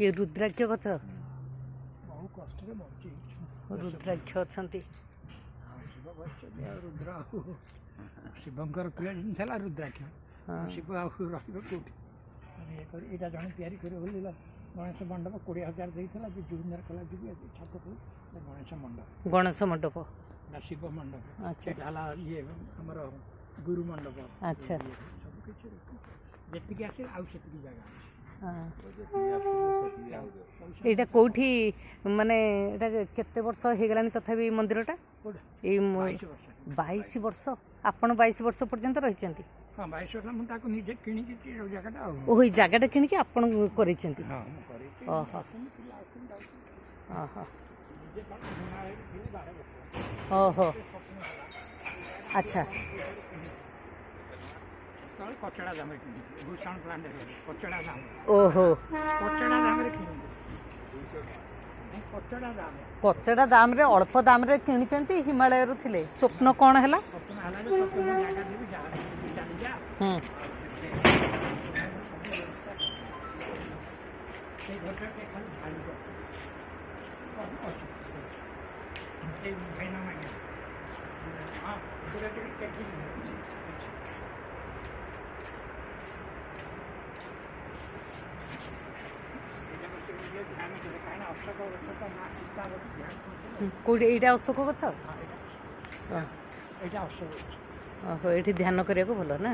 ये रुद्राक्ष गछ बहु कष्ट रुद्राक्ष अच्छा शिव बच्चे रुद्र शिवंकर प्रिय जिन रुद्राक्ष शिव रही यहाँ जड़े तैयारी कर गणेश मंडप 20,000 देता कि जूनियर कला जी छात गणेश मंडप शिव मंडप अच्छा ये आमर गुरु मंडप अच्छा जी आसे आउ जगह यहाँ कौटी माने केते वर्ष हो गला तथापि मंदिरटा 22 वर्ष आपण 22 वर्ष पर्यंत रही हाँ 22 वर्ष मुझे निजे किणिकी जगह ओह जगह किणिकी आपण करी ओहो अच्छा कचड़ा दाम भूषण प्लांट कचड़ा दाम ओहो कचड़ा दाम कचड़ा दाम रे अल्प दाम रे किनिचंती हिमालय रु थिले स्वप्न कोन हैला स्वप्न हला जे स्वप्न जागा देबी जा चली जा से घरटा के खाली भाई को ए भाईना मांगे हां पूरा के कैसे कोडी एटा अशोक गछ एटा अशोक ओहो एठी ध्यान करिया को भलो ना